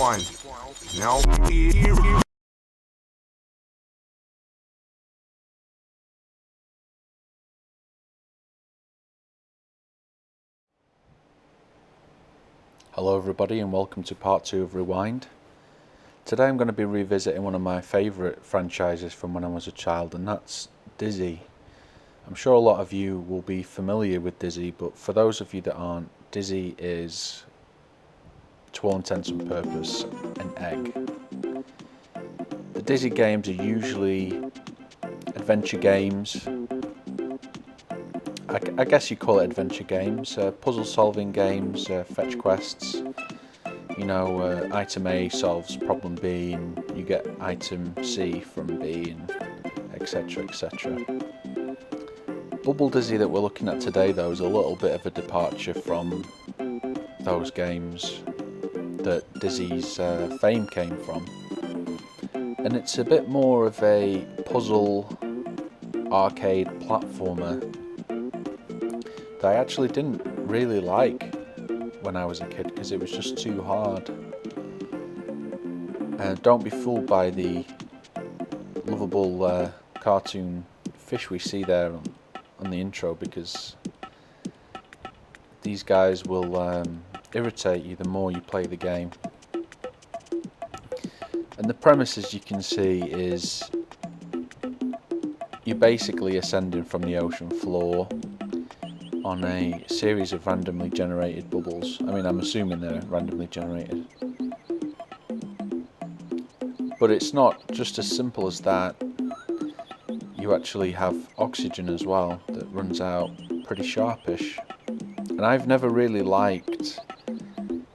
Rewind. Now here. Hello everybody and welcome to part 2 of Rewind. Today I'm going to be revisiting one of my favourite franchises from when I was a child, and that's Dizzy. I'm sure a lot of you will be familiar with Dizzy, but for those of you that aren't, Dizzy is, to all intents and purposes, an egg. The Dizzy games are usually adventure games. I guess you call it adventure games, puzzle solving games, fetch quests. You know, item A solves problem B and you get item C from B, and etc, etc. Bubble Dizzy that we're looking at today though is a little bit of a departure from those games that Dizzy's fame came from. And it's a bit more of a puzzle arcade platformer that I actually didn't really like when I was a kid because it was just too hard. Don't be fooled by the lovable cartoon fish we see there on the intro, because these guys will irritate you the more you play the game. And the premise, as you can see, is you're basically ascending from the ocean floor on a series of randomly generated bubbles. I mean, I'm assuming they're randomly generated. But it's not just as simple as that. You actually have oxygen as well that runs out pretty sharpish. And I've never really liked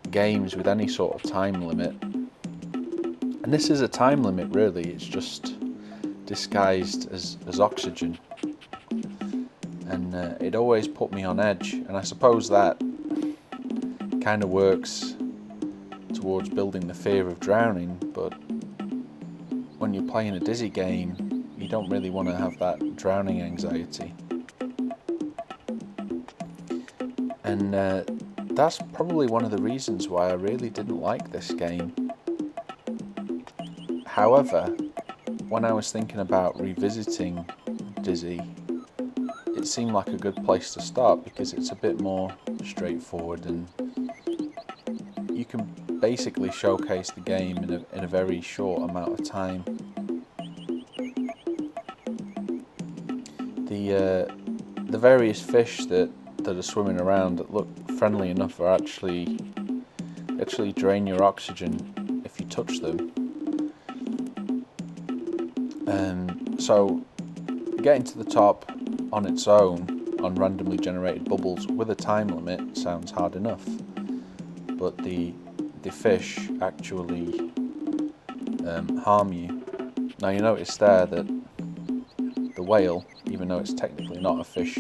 games with any sort of time limit. And this is a time limit really, it's just disguised as oxygen. And it always put me on edge, and I suppose that kind of works towards building the fear of drowning, but when you're playing a Dizzy game you don't really want to have that drowning anxiety. And that's probably one of the reasons why I really didn't like this game. However, when I was thinking about revisiting Dizzy, it seemed like a good place to start because it's a bit more straightforward and you can basically showcase the game in a very short amount of time. The various fish that are swimming around that look friendly enough are actually drain your oxygen if you touch them. So getting to the top on its own on randomly generated bubbles with a time limit sounds hard enough, but the fish actually harm you. Now you notice there that the whale, even though it's technically not a fish,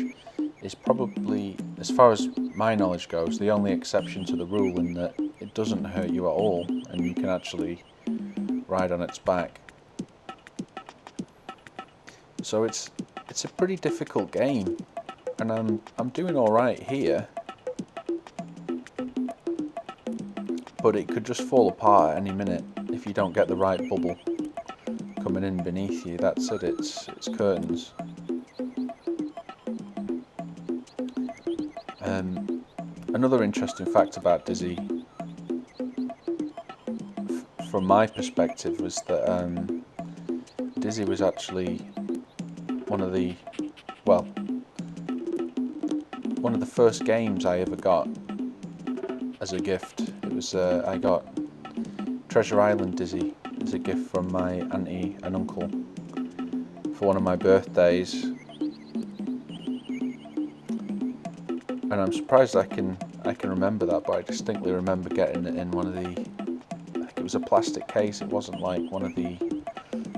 is probably, as far as my knowledge goes, the only exception to the rule in that it doesn't hurt you at all and you can actually ride on its back. So it's a pretty difficult game, and I'm doing alright here, but it could just fall apart at any minute if you don't get the right bubble coming in beneath you. That's it, it's curtains. Another interesting fact about Dizzy, from my perspective, was that Dizzy was actually one of the first games I ever got as a gift. It was I got Treasure Island Dizzy as a gift from my auntie and uncle for one of my birthdays, and I'm surprised I can remember that, but I distinctly remember getting it in one of the, I think it was a plastic case. It wasn't like one of the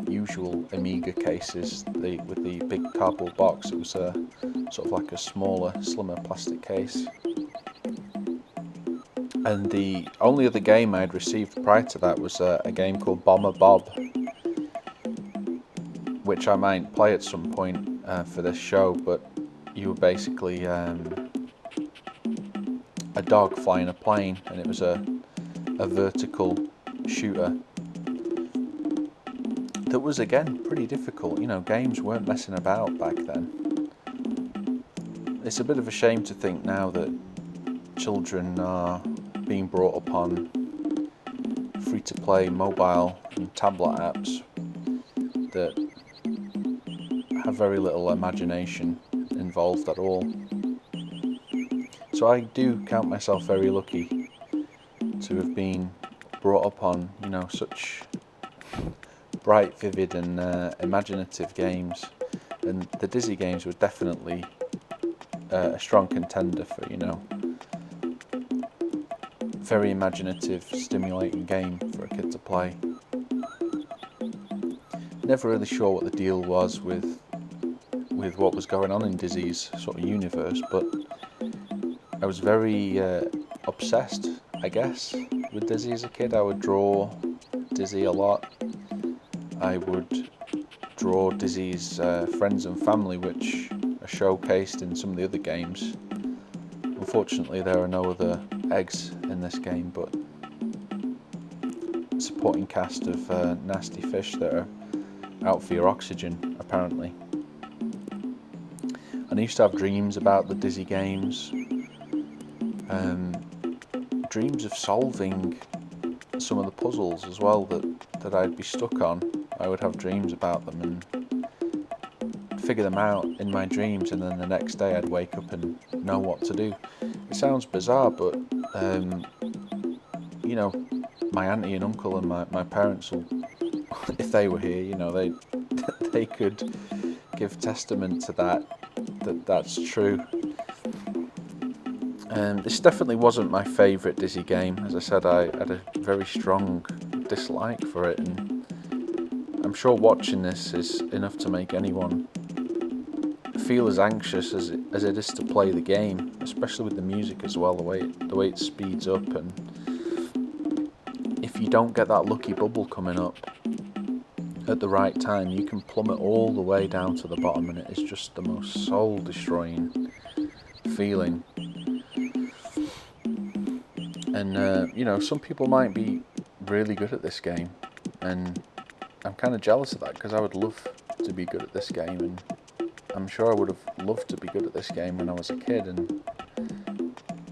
usual Amiga cases with the big cardboard box. It was a sort of like a smaller, slimmer plastic case. And the only other game I'd received prior to that was a game called Bomber Bob, which I might play at some point for this show. But you were basically a dog flying a plane, and it was a vertical shooter that was, again, pretty difficult. You know, games weren't messing about back then. It's a bit of a shame to think now that children are being brought up on free-to-play mobile and tablet apps that have very little imagination involved at all. So I do count myself very lucky to have been brought up on, you know, such bright, vivid and imaginative games, and the Dizzy games were definitely a strong contender for, you know, very imaginative, stimulating game for a kid to play. Never really sure what the deal was with what was going on in Dizzy's sort of universe, but I was very obsessed, I guess, with Dizzy as a kid. I would draw Dizzy a lot. I would draw Dizzy's friends and family, which are showcased in some of the other games. Unfortunately, there are no other eggs in this game, but a supporting cast of nasty fish that are out for your oxygen, apparently. And I used to have dreams about the Dizzy games, dreams of solving some of the puzzles as well that I'd be stuck on. I would have dreams about them and figure them out in my dreams, and then the next day I'd wake up and know what to do. It sounds bizarre, but you know, my auntie and uncle and my parents will, if they were here, you know, they could give testament to that's true. This definitely wasn't my favourite Dizzy game. As I said, I had a very strong dislike for it, and I'm sure watching this is enough to make anyone feel as anxious as it is to play the game, especially with the music as well, the way it speeds up, and if you don't get that lucky bubble coming up at the right time, you can plummet all the way down to the bottom, and it is just the most soul-destroying feeling. And you know, some people might be really good at this game, and I'm kind of jealous of that, because I would love to be good at this game, and I'm sure I would have loved to be good at this game when I was a kid, and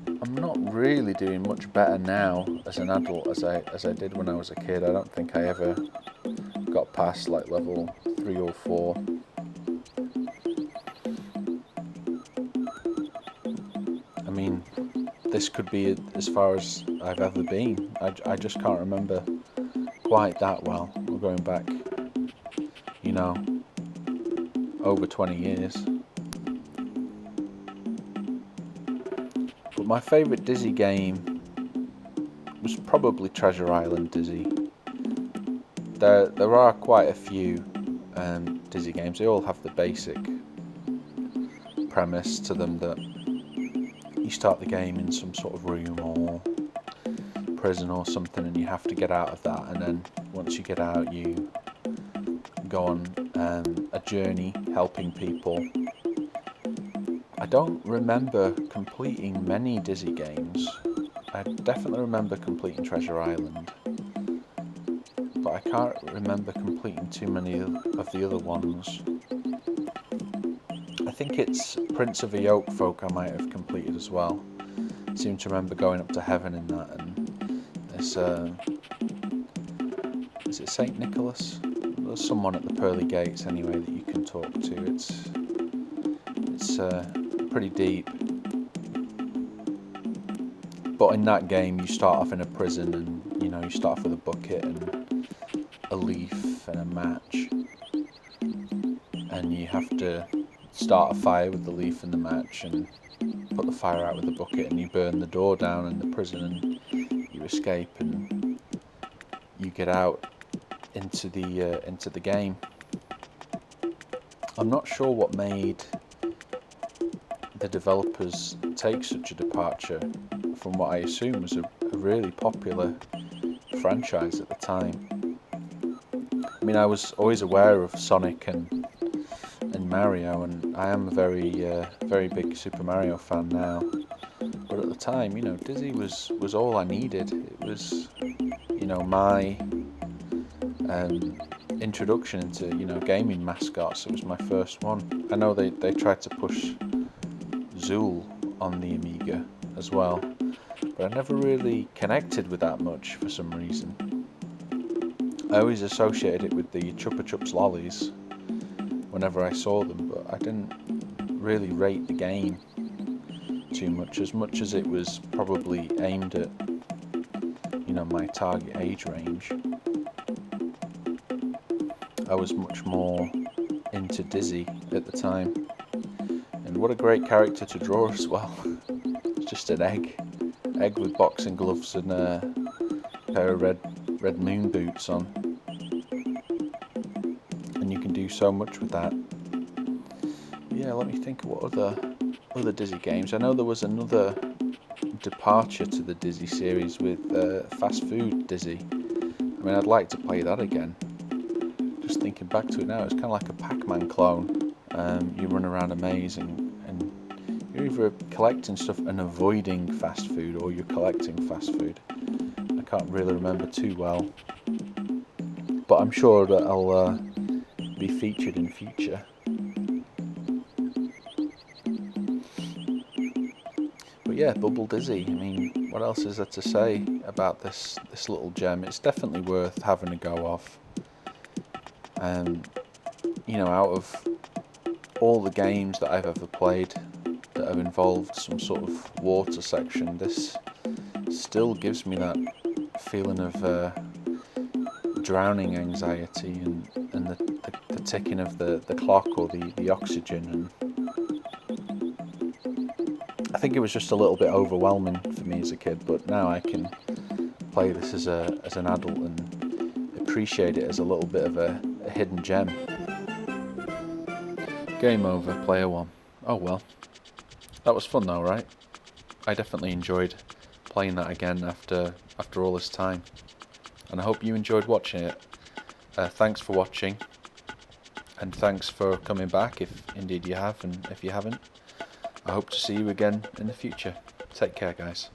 I'm not really doing much better now as an adult as I did when I was a kid. I don't think I ever got past like level 3 or 4. I mean, this could be as far as I've ever been. I just can't remember quite that well. We're going back, you know, over 20 years. But my favourite Dizzy game was probably Treasure Island Dizzy. There are quite a few Dizzy games. They all have the basic premise to them that you start the game in some sort of room or prison or something, and you have to get out of that, and then once you get out you go on a journey helping people. I don't remember completing many Dizzy games. I definitely remember completing Treasure Island, but I can't remember completing too many of the other ones. I think it's Prince of the Oak Folk I might have completed as well. I seem to remember going up to heaven in that, and there's is it St. Nicholas? There's someone at the pearly gates anyway that you can talk to. It's pretty deep. But in that game you start off in a prison, and you know, you start off with a bucket and a leaf and a match, and you have to start a fire with the leaf and the match and put the fire out with the bucket, and you burn the door down in the prison, and you escape and you get out into the game. I'm not sure what made the developers take such a departure from what I assume was a really popular franchise at the time. I mean, I was always aware of Sonic and Mario, and I am a very big Super Mario fan now. But at the time, you know, Dizzy was all I needed. It my introduction into gaming mascots. It was my first one. I know they tried to push Zool on the Amiga as well, but I never really connected with that much for some reason. I always associated it with the Chupa Chups lollies whenever I saw them, but I didn't really rate the game too much as it was probably aimed at my target age range. I was much more into Dizzy at the time, and what a great character to draw as well. It's just an egg with boxing gloves and a pair of red moon boots on, and you can do so much with that. Yeah, let me think of what other Dizzy games. I know there was another departure to the Dizzy series with Fast Food Dizzy. I mean, I'd like to play that again. Just thinking back to it now, it's kind of like a Pac-Man clone. You run around a maze and you're either collecting stuff and avoiding fast food, or you're collecting fast food. I can't really remember too well, but I'm sure that I'll be featured in future. But yeah, Bubble Dizzy. I mean, what else is there to say about this little gem? It's definitely worth having a go of. Out of all the games that I've ever played that have involved some sort of water section, this still gives me that feeling of drowning anxiety and the ticking of the clock or the oxygen. And I think it was just a little bit overwhelming for me as a kid, but now I can play this as an adult and appreciate it as a little bit of a hidden gem. Game over, player one. Oh well. That was fun though, right? I definitely enjoyed playing that again after all this time. And I hope you enjoyed watching it. Thanks for watching. And thanks for coming back, if indeed you have, and if you haven't, I hope to see you again in the future. Take care, guys.